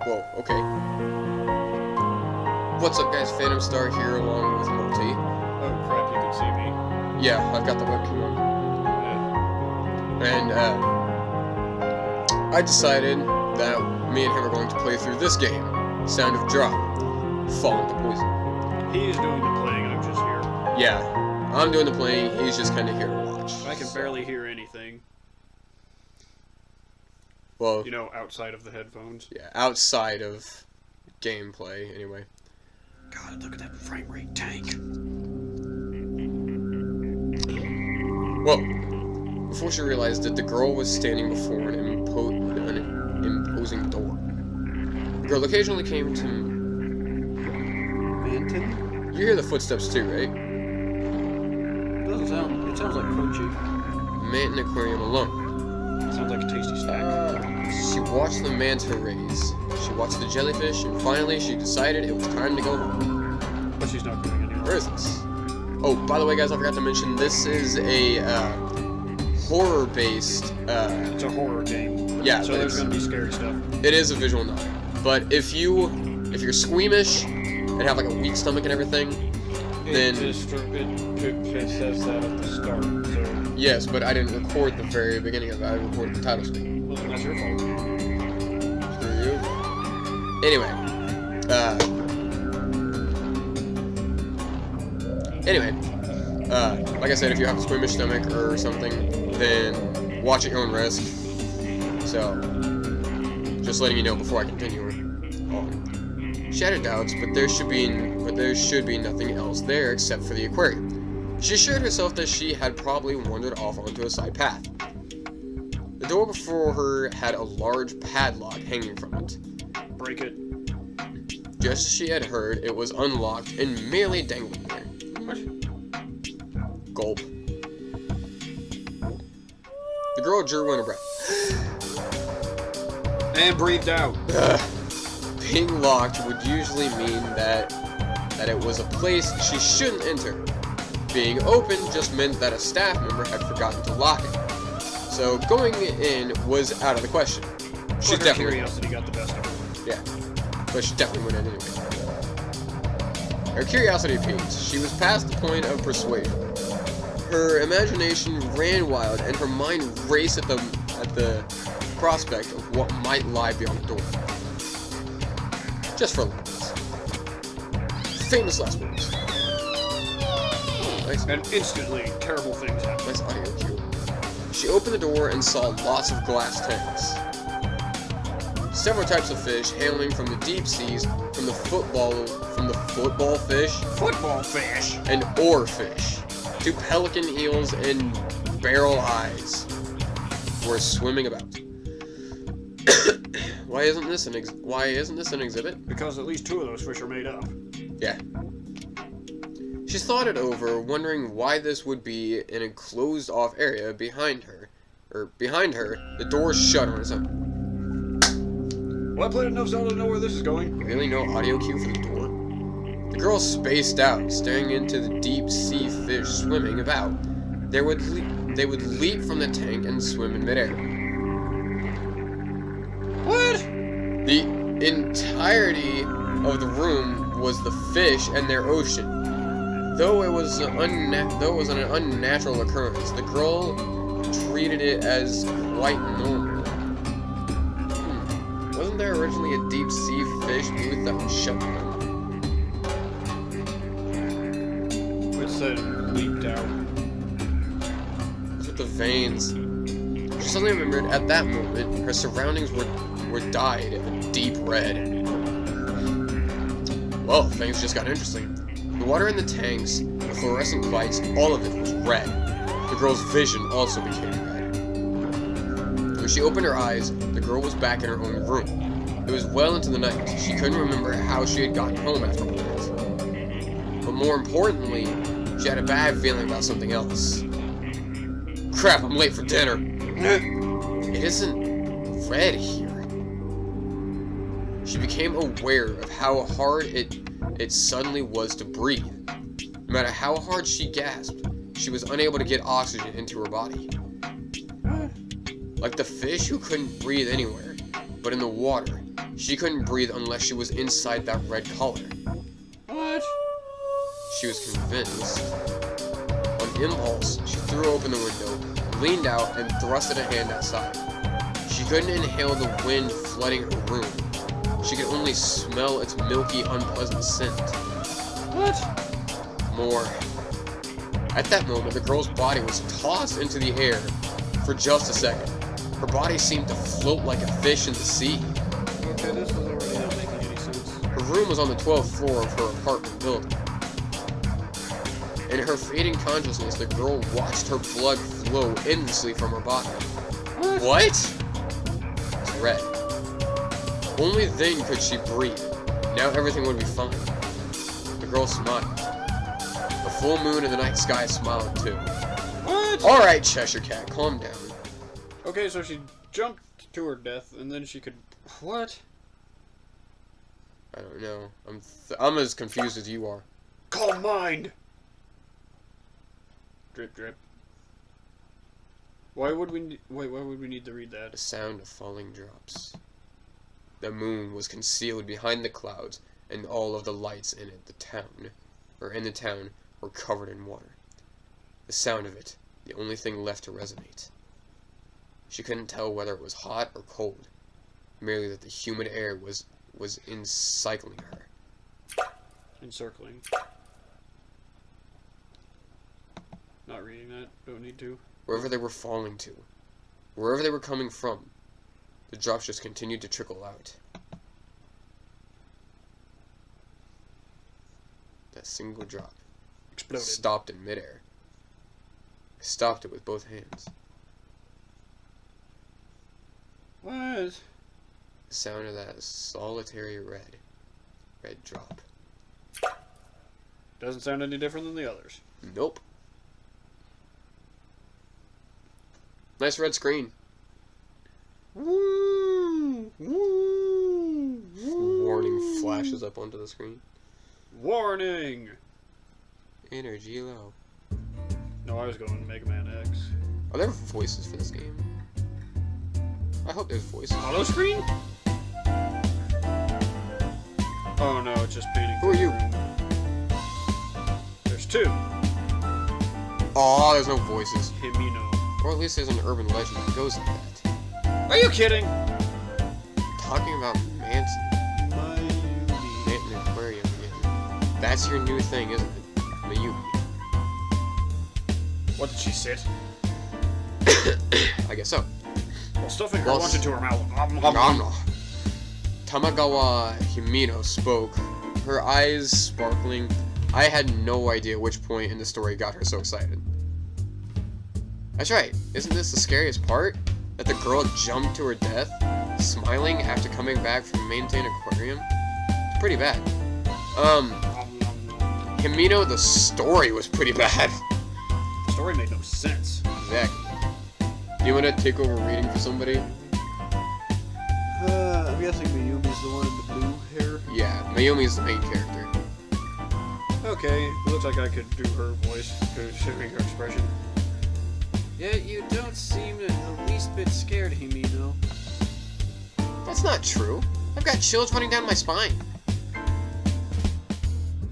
Whoa, okay. What's up, guys? Phantom Star here along with Multi. Oh crap, you can see me. Yeah, I've got the webcam on. And, I decided that me and him are going to play through this game. Sound of Drop. Fall into Poison. He is doing the playing, I'm just here. Yeah, I'm doing the playing, he's just kind of here to watch. I can barely hear anything. Well, you know, outside of the headphones. Yeah, outside of gameplay, anyway. God, look at that frame rate tank. Well, before she realized that the girl was standing before an imposing door. The girl occasionally came to... Manton? You hear the footsteps too, right? Doesn't sound... It sounds like crunchy. Manton Aquarium alone. Sounds like a tasty snack. She watched the manta rays. She watched the jellyfish, and finally she decided it was time to go home. But she's not going anywhere. Where is this? Oh, by the way, guys, I forgot to mention, this is a horror-based... it's a horror game. Yeah, so there's going to be scary stuff. It is a visual novel. But if you're squeamish and have like a weak stomach and everything, then... It says that at the start, so... Yes, but I didn't record the very beginning of it. I recorded the title screen. Well, then that's your fault. Screw you. Anyway. Like I said, if you have a squeamish stomach or something, then watch at your own risk. So, just letting you know before I continue on. She had doubts, but there should be nothing else there except for the aquarium. She assured herself that she had probably wandered off onto a side path. The door before her had a large padlock hanging from it. Break it. Just as she had heard, it was unlocked and merely dangling there. What? Gulp. The girl drew in a breath. And breathed out. Being locked would usually mean that it was a place she shouldn't enter. Being open just meant that a staff member had forgotten to lock it. So going in was out of the question. She Her definitely curiosity got the best of her. Yeah, but she definitely went in anyway. Her curiosity peaked. She was past the point of persuasion. Her imagination ran wild, and her mind raced at the prospect of what might lie beyond the door. Just for a little bit. Famous last words. Nice. And instantly, terrible things happen. Nice audio cue. She opened the door and saw lots of glass tanks. Several types of fish hailing from the deep seas, from the football fish, and oarfish, to pelican eels and barrel eyes were swimming about. Why isn't this an exhibit? Because at least 2 of those fish are made up. Yeah. She thought it over, wondering why this would be in a closed-off area behind her. The door shut on its own. Well, I played enough Zelda to know where this is going. Really, no audio cue for the door? The girl spaced out, staring into the deep-sea fish swimming about. They would leap from the tank and swim in midair. What? The entirety of the room was the fish and their ocean. Though it was an unnatural occurrence, the girl treated it as quite normal. Wasn't there originally a deep-sea fish booth that was shut down? It said leaped out. It's with the veins. She suddenly remembered at that moment her surroundings were dyed a deep red. Well, things just got interesting. The water in the tanks, the fluorescent lights, all of it was red. The girl's vision also became red. When she opened her eyes, the girl was back in her own room. It was well into the night. She couldn't remember how she had gotten home after all that. But more importantly, she had a bad feeling about something else. Crap, I'm late for dinner. It isn't red here. She became aware of how hard it suddenly was to breathe. No matter how hard she gasped, she was unable to get oxygen into her body. Like the fish who couldn't breathe anywhere, but in the water, She couldn't breathe unless she was inside that red collar. What? She was convinced. On impulse, she threw open the window, leaned out, and thrusted a hand outside. She couldn't inhale the wind flooding her room. She could only smell its milky, unpleasant scent. What? More. At that moment, the girl's body was tossed into the air for just a second. Her body seemed to float like a fish in the sea. Okay, this is already not making any sense. Her room was on the 12th floor of her apartment building. In her fading consciousness, the girl watched her blood flow endlessly from her body. What? It's red. Only then could she breathe. Now everything would be fine. The girl smiled. The full moon in the night sky smiled too. What? Alright, Cheshire Cat, calm down. Okay, so she jumped to her death, and then she could... What? I don't know. I'm as confused as you are. Calm mind! Drip, drip. Why would we... Wait, why would we need to read that? The sound of falling drops. The moon was concealed behind the clouds, and all of the lights in it, in the town, were covered in water. The sound of it, the only thing left to resonate. She couldn't tell whether it was hot or cold, merely that the humid air was encircling her. Encircling. Not reading that. Don't need to. Wherever they were falling to, wherever they were coming from, the drops just continued to trickle out. That single drop Exploded. stopped in midair. I stopped it with both hands. What? The sound of that solitary red drop. Doesn't sound any different than the others. Nope. Nice red screen. Woo! Woo! Warning flashes up onto the screen. Warning! Energy low. No, I was going Mega Man X. Are there voices for this game? I hope there's voices. Auto screen? Oh no, it's just painting. Who are you? There's two. Aw, there's no voices. Himino. Or at least there's an urban legend that goes like that. Are you kidding? Talking about Manson. Manton Aquarium again. That's your new thing, isn't it? Mayumi. What did she sit? I guess so. Well, stuffing her Well, lunch into her mouth. Tamagawa Himino spoke, her eyes sparkling. I had no idea which point in the story got her so excited. That's right, isn't this the scariest part? That the girl jumped to her death, smiling after coming back from Maintain Aquarium? It's pretty bad. Himino, the story was pretty bad. The story made no sense. Exactly. Do you want to take over reading for somebody? I'm guessing Mayumi's the one in the blue hair. Yeah, Mayumi's the main character. Okay, it looks like I could do her voice, considering her expression. Yet you don't seem the least bit scared, Himino. That's not true. I've got chills running down my spine.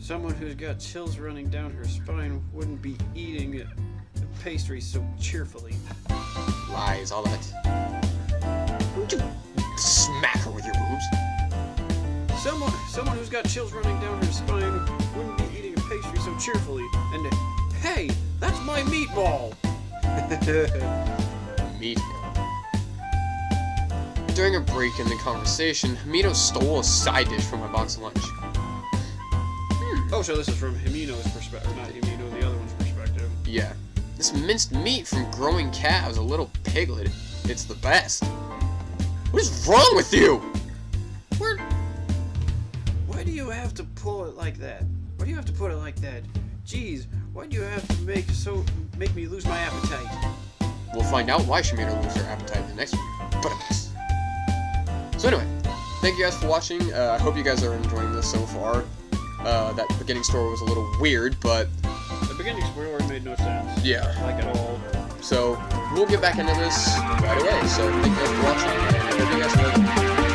Someone who's got chills running down her spine wouldn't be eating a pastry so cheerfully. Lies, all that. Would you smack her with your boobs? Someone who's got chills running down her spine wouldn't be eating a pastry so cheerfully. And hey, that's my meatball. Meatball. During a break in the conversation, Himino stole a side dish from my box of lunch. Oh, so this is from Himino's perspective, not Himino, the other one's perspective. Yeah. This minced meat from growing calves, a little piglet. It's the best. What is wrong with you? Why do you have to pull it like that? Why do you have to put it like that? Jeez, why do you have to make me lose my appetite? We'll find out why she made her lose her appetite in the next one. But so anyway, thank you guys for watching. I hope you guys are enjoying this so far. That beginning story was a little weird, but The beginning spoiler made no sense. yeah. Like at all. So we'll get back into this right away. So thank you guys for watching, and I hope you guys enjoyed it.